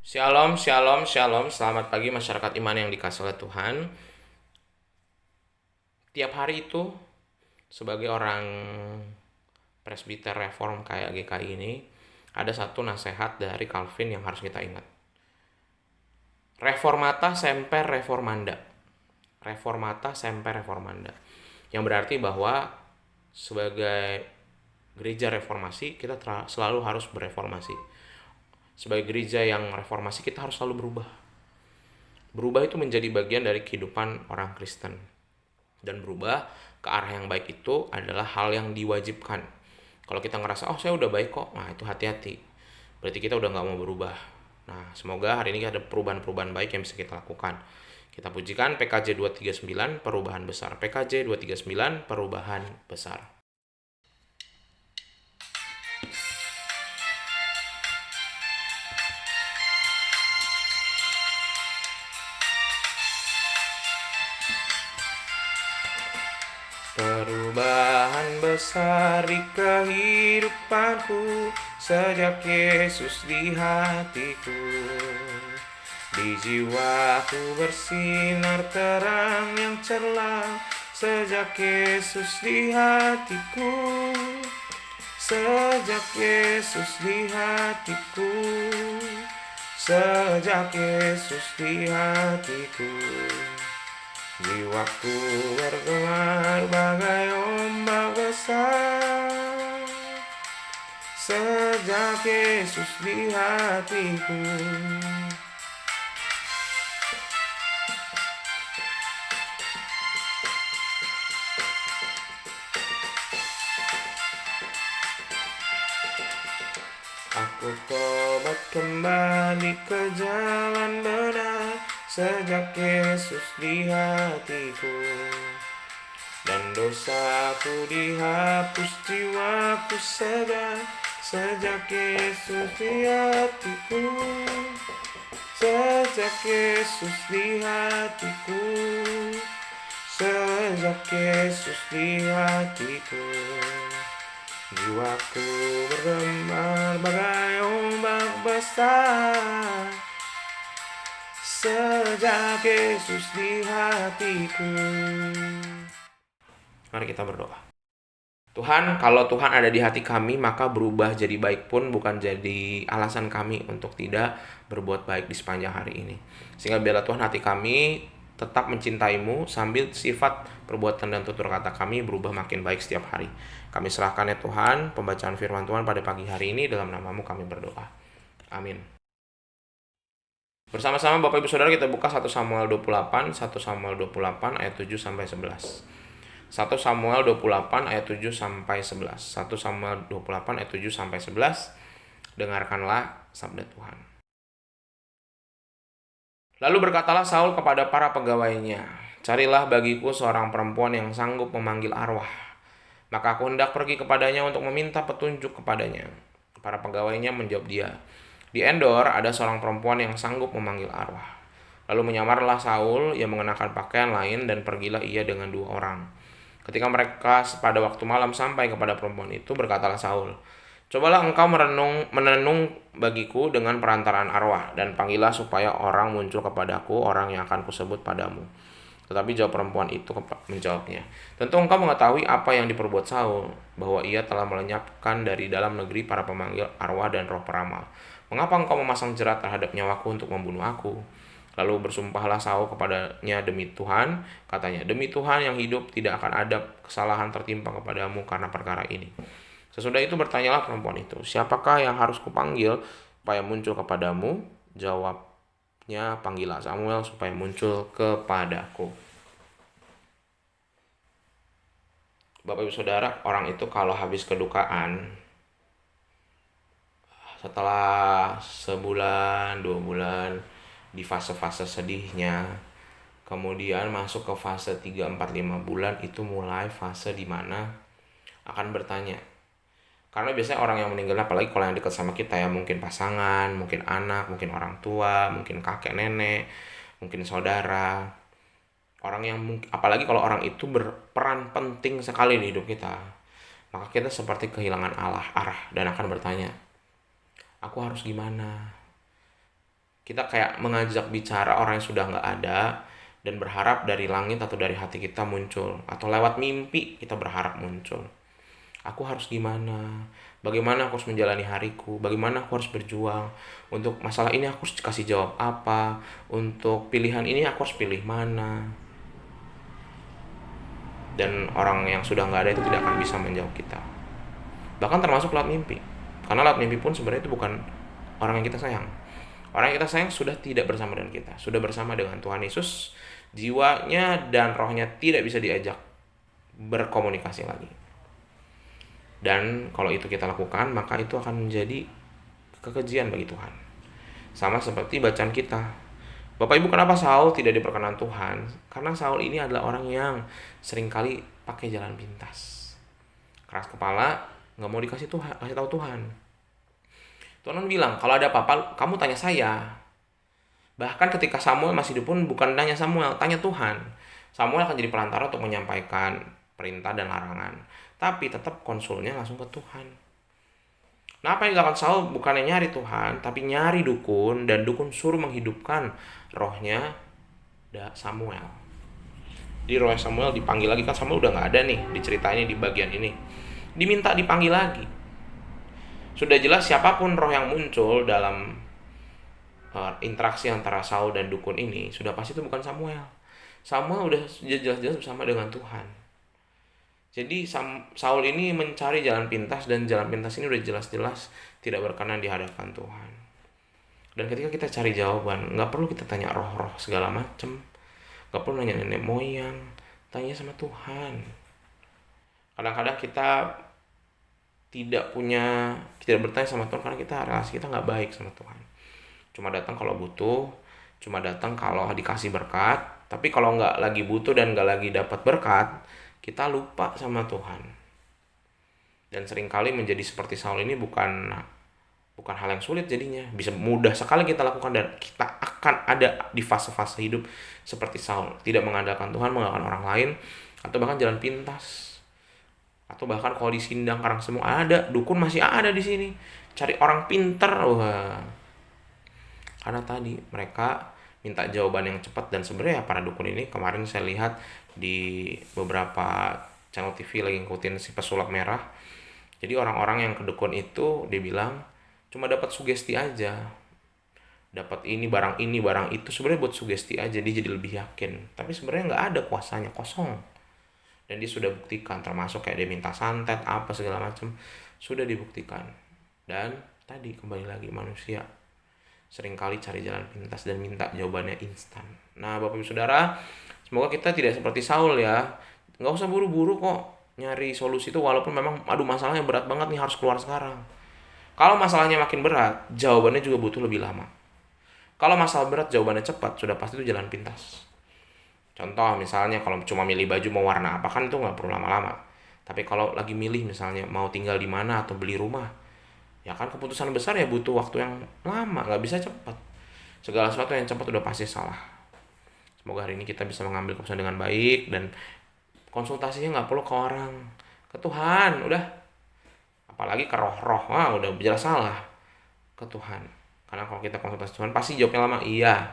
Shalom, shalom, shalom. Selamat pagi masyarakat iman yang dikasihi oleh Tuhan. Tiap hari itu sebagai orang presbiter reform kayak GKI ini, ada satu nasihat dari Calvin yang harus kita ingat. Reformata semper reformanda. Reformata semper reformanda. Yang berarti bahwa sebagai gereja reformasi kita selalu harus bereformasi. Sebagai gereja yang reformasi kita harus selalu berubah. Berubah itu menjadi bagian dari kehidupan orang Kristen. Dan berubah ke arah yang baik itu adalah hal yang diwajibkan. Kalau kita ngerasa, oh saya udah baik kok, nah itu hati-hati. Berarti kita udah gak mau berubah. Nah, semoga hari ini ada perubahan-perubahan baik yang bisa kita lakukan. Kita pujikan PKJ 239, perubahan besar. PKJ 239, perubahan besar. Perubahan besar di kehidupanku sejak Yesus di hatiku. Di jiwaku bersinar terang yang cerlah sejak Yesus di hatiku. Sejak Yesus di hatiku. Sejak Yesus di hatiku. Jiwaku bergemar bagai ombak besar sejak Yesus di hatiku. Aku tobat kembali ke jalan benar sejak Yesus di hatiku. Dan dosaku dihapus, jiwaku segar sejak Yesus di hatiku. Sejak Yesus di hatiku. Sejak Yesus di hatiku. Jiwaku bergemar bagai ombak besar sejak Yesus di hatiku. Mari kita berdoa. Tuhan, kalau Tuhan ada di hati kami, maka berubah jadi baik pun bukan jadi alasan kami untuk tidak berbuat baik di sepanjang hari ini. Sehingga biarlah Tuhan hati kami tetap mencintai-Mu sambil sifat, perbuatan, dan tutur kata kami berubah makin baik setiap hari. Kami serahkan ya Tuhan, pembacaan firman Tuhan pada pagi hari ini, dalam nama-Mu kami berdoa. Amin. Bersama-sama Bapak Ibu Saudara kita buka 1 Samuel 28, 1 Samuel 28 ayat 7 sampai 11. 1 Samuel 28 ayat 7 sampai 11. 1 Samuel 28 ayat 7 sampai 11. Dengarkanlah sabda Tuhan. Lalu berkatalah Saul kepada para pegawainya, "Carilah bagiku seorang perempuan yang sanggup memanggil arwah. Maka aku hendak pergi kepadanya untuk meminta petunjuk kepadanya." Para pegawainya menjawab dia, "Di Endor ada seorang perempuan yang sanggup memanggil arwah." Lalu menyamarlah Saul, ia mengenakan pakaian lain dan pergilah ia dengan 2 orang. Ketika mereka pada waktu malam sampai kepada perempuan itu, berkatalah Saul, "Cobalah engkau menenung bagiku dengan perantaraan arwah, dan panggillah supaya orang muncul kepadaku, orang yang akan kusebut padamu." Tetapi jawab perempuan itu menjawabnya, "Tentu engkau mengetahui apa yang diperbuat Saul, bahwa ia telah melenyapkan dari dalam negeri para pemanggil arwah dan roh peramal. Mengapa engkau memasang jerat terhadap nyawaku untuk membunuh aku?" Lalu bersumpahlah Saul kepadanya demi Tuhan, katanya, "Demi Tuhan yang hidup, tidak akan ada kesalahan tertimpa kepadamu karena perkara ini." Sesudah itu bertanyalah perempuan itu, "Siapakah yang harus kupanggil supaya muncul kepadamu?" Jawabnya, "Panggillah Samuel supaya muncul kepadaku." Bapak Ibu Saudara, orang itu kalau habis kedukaan, setelah sebulan, 2 bulan, di fase-fase sedihnya, kemudian masuk ke fase 3, 4, 5 bulan, itu mulai fase dimana akan bertanya. Karena biasanya orang yang meninggal, apalagi kalau yang dekat sama kita ya, mungkin pasangan, mungkin anak, mungkin orang tua, mungkin kakek nenek, mungkin saudara. Orang yang apalagi kalau orang itu berperan penting sekali di hidup kita, maka kita seperti kehilangan arah dan akan bertanya, "Aku harus gimana? Kita kayak mengajak bicara orang yang sudah nggak ada dan berharap dari langit atau dari hati kita muncul, atau lewat mimpi kita berharap muncul. Aku harus gimana? Bagaimana aku harus menjalani hariku? Bagaimana aku harus berjuang? Untuk masalah ini aku harus kasih jawab apa? Untuk pilihan ini aku harus pilih mana? Dan orang yang sudah nggak ada itu tidak akan bisa menjawab kita. Bahkan termasuk lewat mimpi. Karena lewat mimpi pun sebenarnya itu bukan orang yang kita sayang. Orang yang kita sayang sudah tidak bersama dengan kita, sudah bersama dengan Tuhan Yesus. Jiwanya dan rohnya tidak bisa diajak berkomunikasi lagi. Dan kalau itu kita lakukan, maka itu akan menjadi kekejian bagi Tuhan. Sama seperti bacaan kita. Bapak Ibu, kenapa Saul tidak diperkenan Tuhan? Karena Saul ini adalah orang yang seringkali pakai jalan pintas. Keras kepala, nggak mau dikasih Tuhan, kasih tahu Tuhan. Tuhan bilang, kalau ada apa-apa, kamu tanya saya. Bahkan ketika Samuel masih hidup pun bukan tanya Samuel, tanya Tuhan. Samuel akan jadi perantara untuk menyampaikan perintah dan larangan. Tapi tetap konsulnya langsung ke Tuhan. Nah, apa yang dilakukan Saul bukannya nyari Tuhan, tapi nyari dukun, dan dukun suruh menghidupkan rohnya Samuel. Di roh Samuel dipanggil lagi, kan Samuel udah nggak ada nih diceritainnya di bagian ini. Diminta dipanggil lagi. Sudah jelas siapapun roh yang muncul dalam interaksi antara Saul dan dukun ini, sudah pasti itu bukan Samuel. Samuel udah jelas-jelas bersama dengan Tuhan. Jadi Saul ini mencari jalan pintas, dan jalan pintas ini udah jelas-jelas tidak berkenan di hadapan Tuhan. Dan ketika kita cari jawaban, nggak perlu kita tanya roh-roh segala macem, nggak perlu nanya nenek moyang, tanya sama Tuhan. Kadang-kadang kita tidak bertanya sama Tuhan karena relasi kita nggak baik sama Tuhan. Cuma datang kalau butuh, cuma datang kalau dikasih berkat. Tapi kalau nggak lagi butuh dan nggak lagi dapat berkat, kita lupa sama Tuhan. Dan seringkali menjadi seperti Saul ini bukan hal yang sulit jadinya. Bisa mudah sekali kita lakukan, dan kita akan ada di fase-fase hidup seperti Saul. Tidak mengandalkan Tuhan, mengandalkan orang lain, atau bahkan jalan pintas. Atau bahkan kalau di Sindang Karangsemuk ada, dukun masih ada di sini. Cari orang pinter, wah. Karena tadi mereka minta jawaban yang cepat, dan sebenarnya para dukun ini kemarin saya lihat di beberapa channel TV lagi ngikutin si pesulap merah. Jadi orang-orang yang ke dukun itu dia bilang cuma dapat sugesti aja. Dapat ini barang itu, sebenarnya buat sugesti aja, dia jadi lebih yakin. Tapi sebenarnya nggak ada kuasanya, kosong. Dan dia sudah buktikan, termasuk kayak dia minta santet apa segala macam, sudah dibuktikan. Dan tadi kembali lagi manusia seringkali cari jalan pintas dan minta jawabannya instan. Nah, Bapak Ibu Saudara, semoga kita tidak seperti Saul ya. Nggak usah buru-buru kok nyari solusi itu, walaupun memang masalahnya berat banget nih, harus keluar sekarang. Kalau masalahnya makin berat, jawabannya juga butuh lebih lama. Kalau masalah berat jawabannya cepat, sudah pasti itu jalan pintas. Contoh misalnya kalau cuma milih baju mau warna apa, kan itu nggak perlu lama-lama. Tapi kalau lagi milih misalnya mau tinggal di mana atau beli rumah, ya kan keputusan besar ya butuh waktu yang lama, nggak bisa cepat. Segala sesuatu yang cepat udah pasti salah. Semoga hari ini kita bisa mengambil keputusan dengan baik, dan konsultasinya nggak perlu ke orang, ke Tuhan udah. Apalagi ke roh-roh, udah jelas salah, ke Tuhan. Karena kalau kita konsultasi Tuhan pasti jawabnya lama, iya.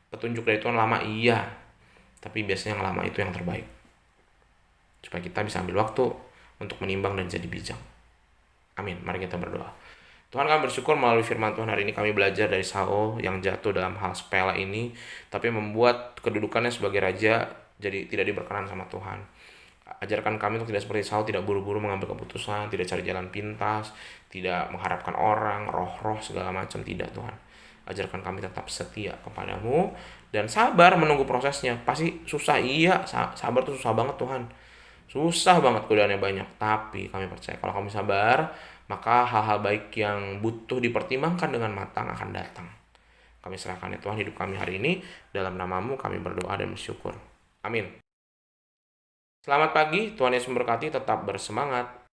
Petunjuk dari Tuhan lama, iya. Tapi biasanya yang lama itu yang terbaik, supaya kita bisa ambil waktu untuk menimbang dan jadi bijak. Amin. Mari kita berdoa. Tuhan, kami bersyukur melalui firman Tuhan hari ini kami belajar dari Saul yang jatuh dalam hal sepele ini, tapi membuat kedudukannya sebagai raja jadi tidak diberkenan sama Tuhan. Ajarkan kami untuk tidak seperti Saul, tidak buru-buru mengambil keputusan, tidak cari jalan pintas, tidak mengharapkan orang, roh-roh segala macam, tidak Tuhan. Ajarkan kami tetap setia kepadamu dan sabar menunggu prosesnya. Pasti susah, iya, sabar tuh susah banget Tuhan. Susah banget, godaannya banyak. Tapi kami percaya kalau kami sabar, maka hal-hal baik yang butuh dipertimbangkan dengan matang akan datang. Kami serahkan ya Tuhan hidup kami hari ini. Dalam nama-Mu kami berdoa dan bersyukur. Amin. Selamat pagi, Tuhan Yesus memberkati, tetap bersemangat.